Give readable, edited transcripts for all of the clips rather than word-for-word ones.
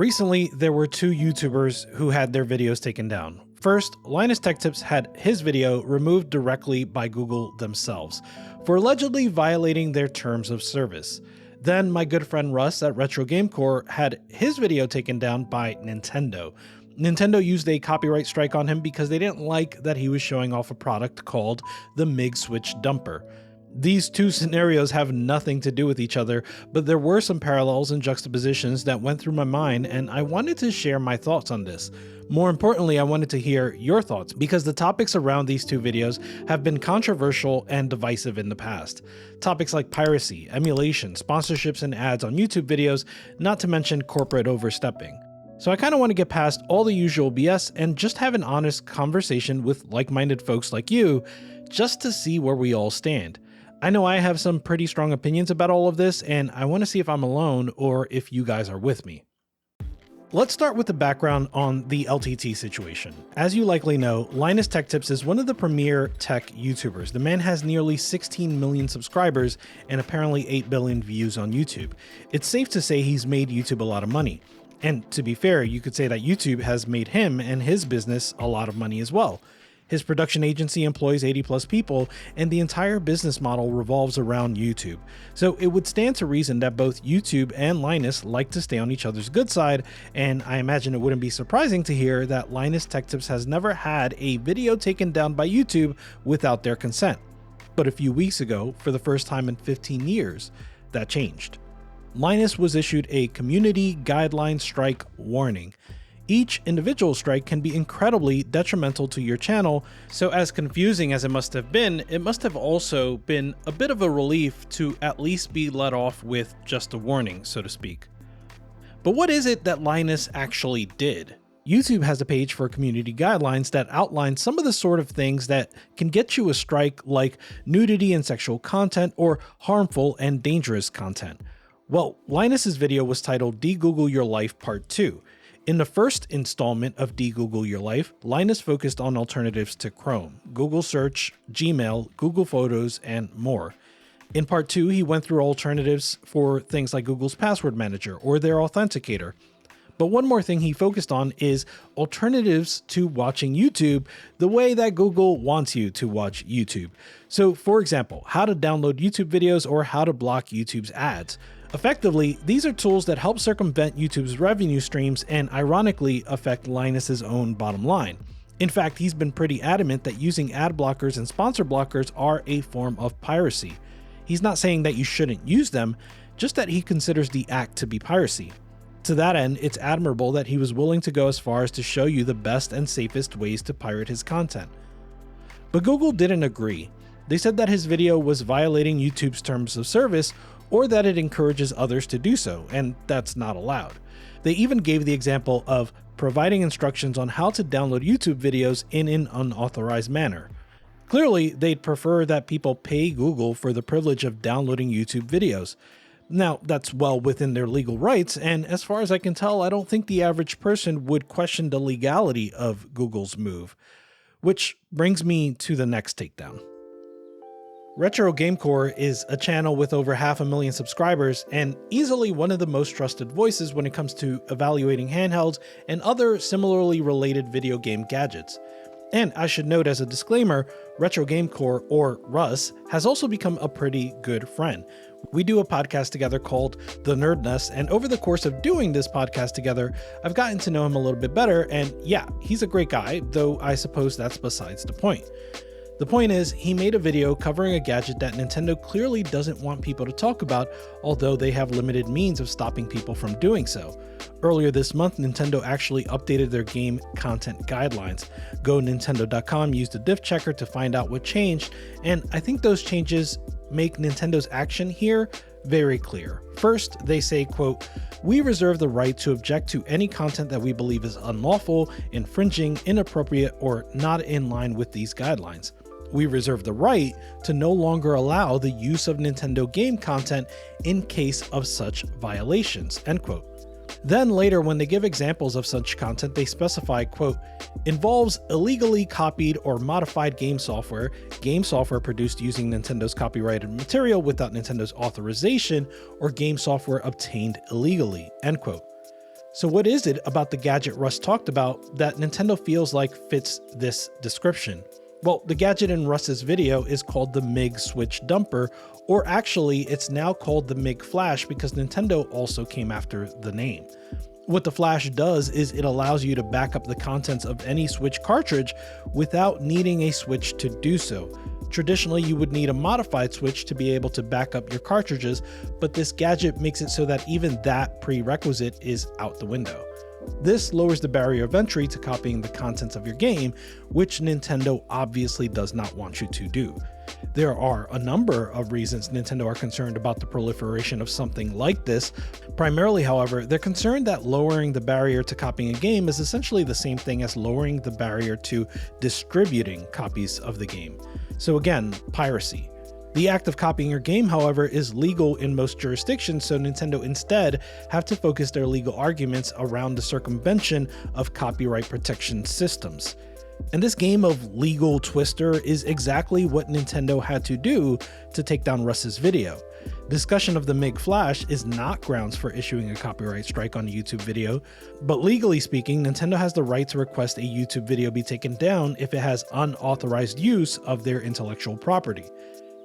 Recently, there were two YouTubers who had their videos taken down. First, Linus Tech Tips had his video removed directly by Google themselves for allegedly violating their terms of service. Then my good friend Russ at Retro Game Core had his video taken down by Nintendo. Nintendo used a copyright strike on him because they didn't like that he was showing off a product called the MIG Switch Dumper. These two scenarios have nothing to do with each other, but there were some parallels and juxtapositions that went through my mind, and I wanted to share my thoughts on this. More importantly, I wanted to hear your thoughts because the topics around these two videos have been controversial and divisive in the past. Topics like piracy, emulation, sponsorships and ads on YouTube videos, not to mention corporate overstepping. So I kind of want to get past all the usual BS and just have an honest conversation with like-minded folks like you, just to see where we all stand. I know I have some pretty strong opinions about all of this, and I want to see if I'm alone or if you guys are with me. Let's start with the background on the LTT situation. As you likely know, Linus Tech Tips is one of the premier tech YouTubers. The man has nearly 16 million subscribers and apparently 8 billion views on YouTube. It's safe to say he's made YouTube a lot of money. And to be fair, you could say that YouTube has made him and his business a lot of money as well. His production agency employs 80 plus people, and the entire business model revolves around YouTube. So it would stand to reason that both YouTube and Linus like to stay on each other's good side, and I imagine it wouldn't be surprising to hear that Linus Tech Tips has never had a video taken down by YouTube without their consent. But a few weeks ago, for the first time in 15 years, that changed. Linus was issued a community guideline strike warning. Each individual strike can be incredibly detrimental to your channel, so as confusing as it must have been, it must have also been a bit of a relief to at least be let off with just a warning, so to speak. But what is it that Linus actually did? YouTube has a page for community guidelines that outline some of the sort of things that can get you a strike, like nudity and sexual content or harmful and dangerous content. Well, Linus's video was titled De-Google Your Life Part 2. In the first installment of De-Google Your Life, Linus focused on alternatives to Chrome, Google Search, Gmail, Google Photos, and more. In Part 2, he went through alternatives for things like Google's Password Manager or their Authenticator. But one more thing he focused on is alternatives to watching YouTube the way that Google wants you to watch YouTube. So for example, how to download YouTube videos or how to block YouTube's ads. Effectively, these are tools that help circumvent YouTube's revenue streams and ironically affect Linus's own bottom line. In fact, he's been pretty adamant that using ad blockers and sponsor blockers are a form of piracy. He's not saying that you shouldn't use them, just that he considers the act to be piracy. To that end, it's admirable that he was willing to go as far as to show you the best and safest ways to pirate his content. But Google didn't agree. They said that his video was violating YouTube's terms of service or that it encourages others to do so, and that's not allowed. They even gave the example of providing instructions on how to download YouTube videos in an unauthorized manner. Clearly, they'd prefer that people pay Google for the privilege of downloading YouTube videos. Now, that's well within their legal rights, and as far as I can tell, I don't think the average person would question the legality of Google's move. Which brings me to the next takedown. Retro Game Core is a channel with over 500,000 subscribers and easily one of the most trusted voices when it comes to evaluating handhelds and other similarly related video game gadgets. And I should note as a disclaimer, Retro Game Core, or Russ, has also become a pretty good friend. We do a podcast together called The Nerd Nest, and over the course of doing this podcast together, I've gotten to know him a little bit better, and yeah, he's a great guy, though I suppose that's besides the point. The point is, he made a video covering a gadget that Nintendo clearly doesn't want people to talk about, although they have limited means of stopping people from doing so. Earlier this month, Nintendo actually updated their game content guidelines. GoNintendo.com used a diff checker to find out what changed, and I think those changes make Nintendo's action here very clear. First, they say, quote, "We reserve the right to object to any content that we believe is unlawful, infringing, inappropriate, or not in line with these guidelines. We reserve the right to no longer allow the use of Nintendo game content in case of such violations," end quote. Then later, when they give examples of such content, they specify, quote, "involves illegally copied or modified game software produced using Nintendo's copyrighted material without Nintendo's authorization, or game software obtained illegally," end quote. So what is it about the gadget Russ talked about that Nintendo feels like fits this description? Well, the gadget in Russ's video is called the MiG Switch Dumper, or actually it's now called the MiG Flash because Nintendo also came after the name. What the Flash does is it allows you to back up the contents of any Switch cartridge without needing a Switch to do so. Traditionally, you would need a modified Switch to be able to back up your cartridges, but this gadget makes it so that even that prerequisite is out the window. This lowers the barrier of entry to copying the contents of your game, which Nintendo obviously does not want you to do. There are a number of reasons Nintendo are concerned about the proliferation of something like this. Primarily, however, they're concerned that lowering the barrier to copying a game is essentially the same thing as lowering the barrier to distributing copies of the game. So again, piracy. The act of copying your game, however, is legal in most jurisdictions, so Nintendo instead have to focus their legal arguments around the circumvention of copyright protection systems. And this game of legal twister is exactly what Nintendo had to do to take down Russ's video. Discussion of the MiG Flash is not grounds for issuing a copyright strike on a YouTube video, but legally speaking, Nintendo has the right to request a YouTube video be taken down if it has unauthorized use of their intellectual property.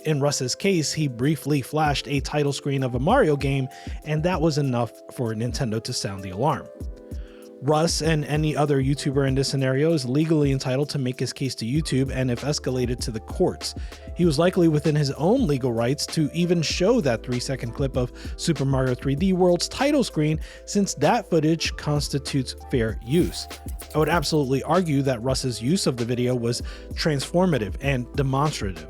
In Russ's case, he briefly flashed a title screen of a Mario game, and that was enough for Nintendo to sound the alarm. Russ and any other YouTuber in this scenario is legally entitled to make his case to YouTube and if escalated to the courts. He was likely within his own legal rights to even show that 3-second clip of Super Mario 3D World's title screen, since that footage constitutes fair use. I would absolutely argue that Russ's use of the video was transformative and demonstrative.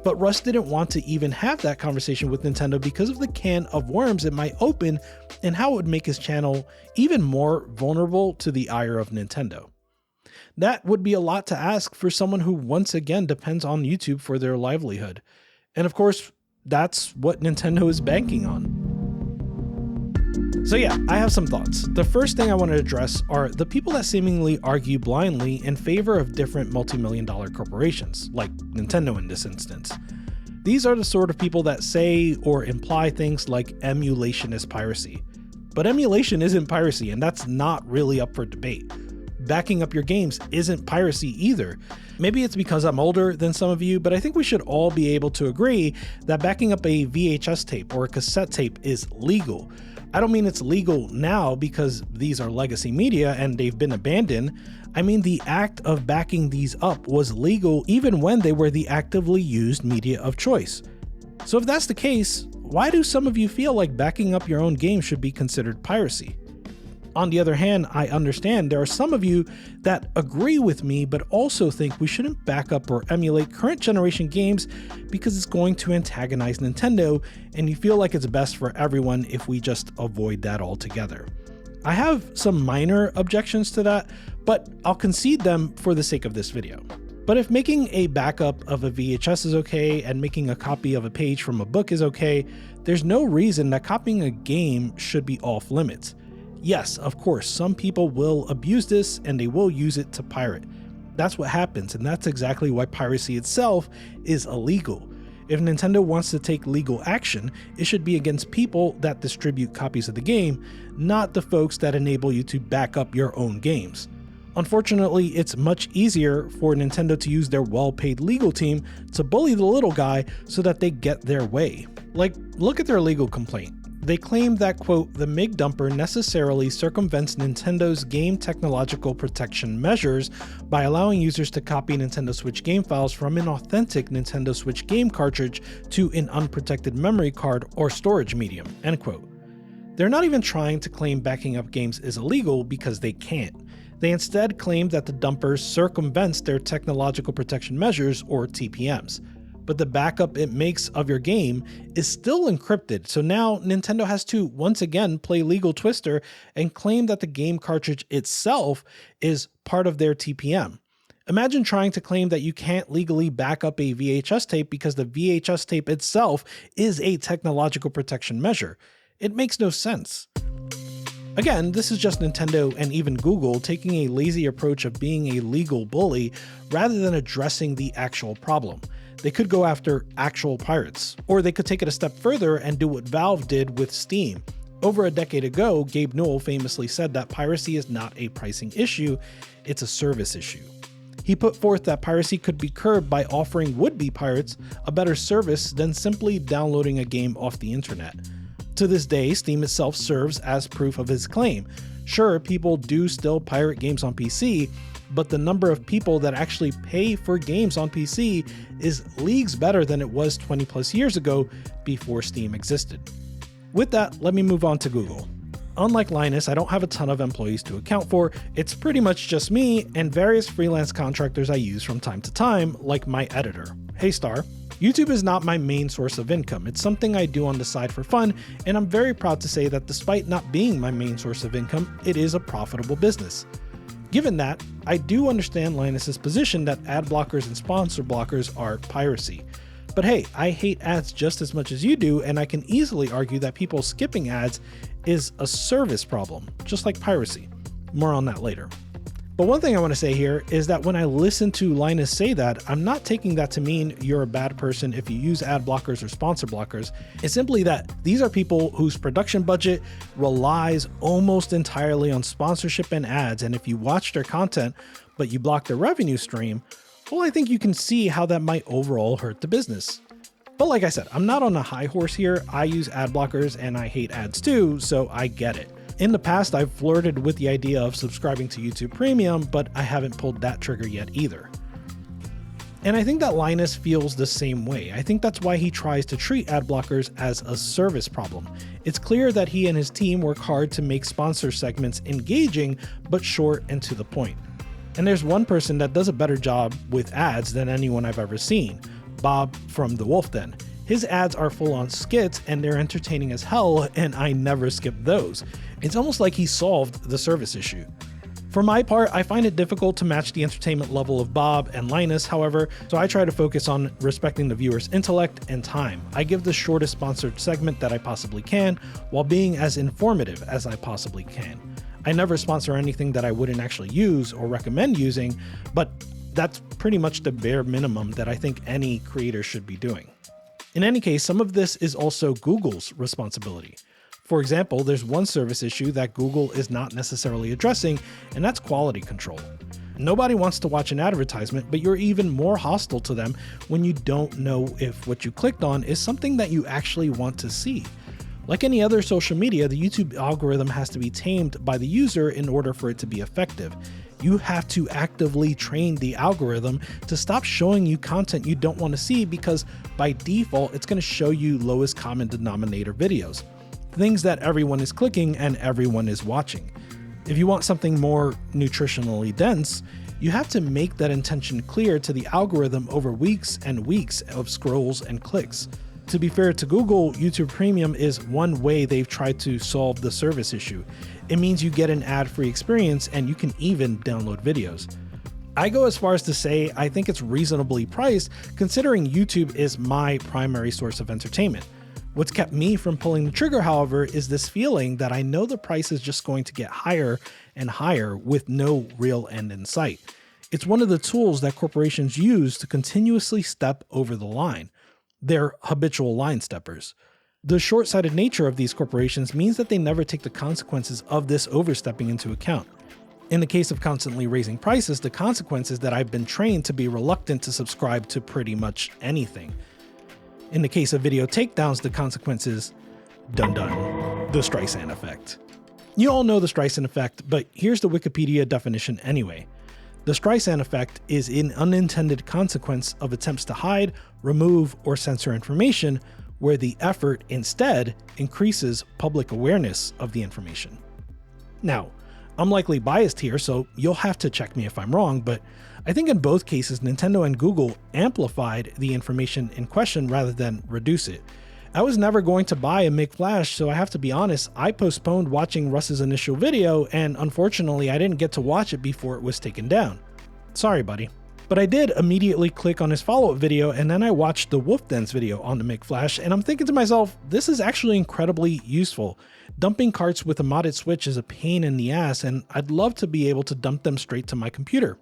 But Russ didn't want to even have that conversation with Nintendo because of the can of worms it might open and how it would make his channel even more vulnerable to the ire of Nintendo. That would be a lot to ask for someone who once again depends on YouTube for their livelihood. And of course, that's what Nintendo is banking on. So yeah, I have some thoughts. The first thing I want to address are the people that seemingly argue blindly in favor of different multi-million-dollar corporations, like Nintendo in this instance. These are the sort of people that say or imply things like emulation is piracy. But emulation isn't piracy, and that's not really up for debate. Backing up your games isn't piracy either. Maybe it's because I'm older than some of you, but I think we should all be able to agree that backing up a VHS tape or a cassette tape is legal. I don't mean it's legal now because these are legacy media and they've been abandoned. I mean the act of backing these up was legal even when they were the actively used media of choice. So if that's the case, why do some of you feel like backing up your own game should be considered piracy? On the other hand, I understand there are some of you that agree with me, but also think we shouldn't back up or emulate current generation games because it's going to antagonize Nintendo, and you feel like it's best for everyone if we just avoid that altogether. I have some minor objections to that, but I'll concede them for the sake of this video. But if making a backup of a VHS is okay and making a copy of a page from a book is okay, there's no reason that copying a game should be off limits. Yes, of course, some people will abuse this and they will use it to pirate. That's what happens, and that's exactly why piracy itself is illegal. If Nintendo wants to take legal action, it should be against people that distribute copies of the game, not the folks that enable you to back up your own games. Unfortunately, it's much easier for Nintendo to use their well-paid legal team to bully the little guy so that they get their way. Like, look at their legal complaint. They claim that, quote, the MiG dumper necessarily circumvents Nintendo's game technological protection measures by allowing users to copy Nintendo Switch game files from an authentic Nintendo Switch game cartridge to an unprotected memory card or storage medium, end quote. They're not even trying to claim backing up games is illegal because they can't. They instead claim that the dumper circumvents their technological protection measures, or TPMs. But the backup it makes of your game is still encrypted, so now Nintendo has to once again play legal twister and claim that the game cartridge itself is part of their TPM. Imagine trying to claim that you can't legally back up a VHS tape because the VHS tape itself is a technological protection measure. It makes no sense. Again, this is just Nintendo and even Google taking a lazy approach of being a legal bully rather than addressing the actual problem. They could go after actual pirates, or they could take it a step further and do what Valve did with Steam. Over a decade ago, Gabe Newell famously said that piracy is not a pricing issue, it's a service issue. He put forth that piracy could be curbed by offering would-be pirates a better service than simply downloading a game off the internet. To this day, Steam itself serves as proof of his claim. Sure, people do still pirate games on PC, but the number of people that actually pay for games on PC is leagues better than it was 20 plus years ago before Steam existed. With that, let me move on to Google. Unlike Linus, I don't have a ton of employees to account for. It's pretty much just me and various freelance contractors I use from time to time, like my editor. Hey Star. YouTube is not my main source of income. It's something I do on the side for fun, and I'm very proud to say that despite not being my main source of income, it is a profitable business. Given that, I do understand Linus's position that ad blockers and sponsor blockers are piracy. But hey, I hate ads just as much as you do, and I can easily argue that people skipping ads is a service problem, just like piracy. More on that later. But one thing I want to say here is that when I listen to Linus say that, I'm not taking that to mean you're a bad person if you use ad blockers or sponsor blockers. It's simply that these are people whose production budget relies almost entirely on sponsorship and ads, and if you watch their content, but you block their revenue stream, well, I think you can see how that might overall hurt the business. But like I said, I'm not on a high horse here. I use ad blockers and I hate ads too, so I get it. In the past, I've flirted with the idea of subscribing to YouTube Premium, but I haven't pulled that trigger yet either. And I think that Linus feels the same way. I think that's why he tries to treat ad blockers as a service problem. It's clear that he and his team work hard to make sponsor segments engaging, but short and to the point. And there's one person that does a better job with ads than anyone I've ever seen, Bob from The Wolf Den. His ads are full on skits and they're entertaining as hell, and I never skip those. It's almost like he solved the service issue. For my part, I find it difficult to match the entertainment level of Bob and Linus, however, so I try to focus on respecting the viewer's intellect and time. I give the shortest sponsored segment that I possibly can, while being as informative as I possibly can. I never sponsor anything that I wouldn't actually use or recommend using, but that's pretty much the bare minimum that I think any creator should be doing. In any case, some of this is also Google's responsibility. For example, there's one service issue that Google is not necessarily addressing, and that's quality control. Nobody wants to watch an advertisement, but you're even more hostile to them when you don't know if what you clicked on is something that you actually want to see. Like any other social media, the YouTube algorithm has to be tamed by the user in order for it to be effective. You have to actively train the algorithm to stop showing you content you don't want to see, because by default, it's going to show you lowest common denominator videos, things that everyone is clicking and everyone is watching. If you want something more nutritionally dense, you have to make that intention clear to the algorithm over weeks and weeks of scrolls and clicks. To be fair to Google, YouTube Premium is one way they've tried to solve the service issue. It means you get an ad-free experience and you can even download videos. I go as far as to say I think it's reasonably priced, considering YouTube is my primary source of entertainment. What's kept me from pulling the trigger, however, is this feeling that I know the price is just going to get higher and higher with no real end in sight. It's one of the tools that corporations use to continuously step over the line. They're habitual line steppers. The short-sighted nature of these corporations means that they never take the consequences of this overstepping into account. In the case of constantly raising prices, the consequence is that I've been trained to be reluctant to subscribe to pretty much anything. In the case of video takedowns, the consequence is dun dun, the Streisand effect. You all know the Streisand effect, but here's the Wikipedia definition anyway. The Streisand effect is an unintended consequence of attempts to hide, remove, or censor information, where the effort instead increases public awareness of the information. Now, I'm likely biased here, so you'll have to check me if I'm wrong, but I think in both cases, Nintendo and Google amplified the information in question rather than reduce it. I was never going to buy a McFlash, so I have to be honest, I postponed watching Russ's initial video, and unfortunately I didn't get to watch it before it was taken down. Sorry, buddy. But I did immediately click on his follow-up video, and then I watched the Wolf Den's video on the McFlash, and I'm thinking to myself, this is actually incredibly useful. Dumping carts with a modded Switch is a pain in the ass, and I'd love to be able to dump them straight to my computer.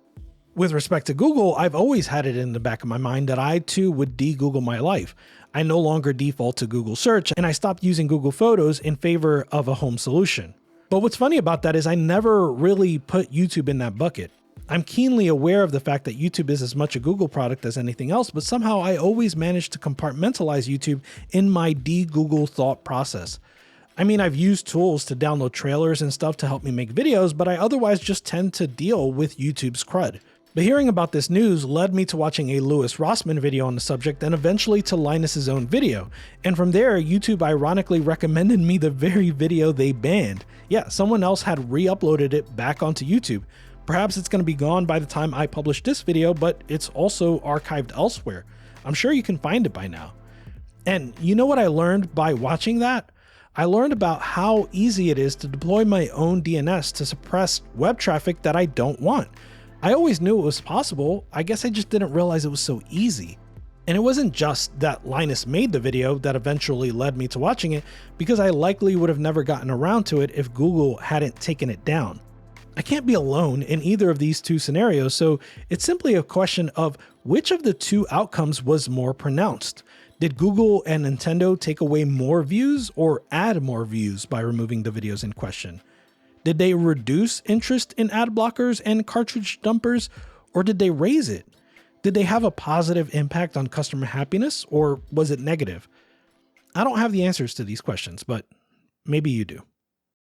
With respect to Google, I've always had it in the back of my mind that I too would de-Google my life. I no longer default to Google search, and I stopped using Google Photos in favor of a home solution. But what's funny about that is I never really put YouTube in that bucket. I'm keenly aware of the fact that YouTube is as much a Google product as anything else, but somehow I always manage to compartmentalize YouTube in my de-Google thought process. I mean, I've used tools to download trailers and stuff to help me make videos, but I otherwise just tend to deal with YouTube's crud. But hearing about this news led me to watching a Louis Rossmann video on the subject and eventually to Linus's own video. And from there, YouTube ironically recommended me the very video they banned. Yeah, someone else had re-uploaded it back onto YouTube. Perhaps it's going to be gone by the time I publish this video, but it's also archived elsewhere. I'm sure you can find it by now. And you know what I learned by watching that? I learned about how easy it is to deploy my own DNS to suppress web traffic that I don't want. I always knew it was possible, I guess I just didn't realize it was so easy. And it wasn't just that Linus made the video that eventually led me to watching it, because I likely would have never gotten around to it if Google hadn't taken it down. I can't be alone in either of these two scenarios, so it's simply a question of which of the two outcomes was more pronounced. Did Google and Nintendo take away more views or add more views by removing the videos in question? Did they reduce interest in ad blockers and cartridge dumpers, or did they raise it? Did they have a positive impact on customer happiness, or was it negative? I don't have the answers to these questions, but maybe you do.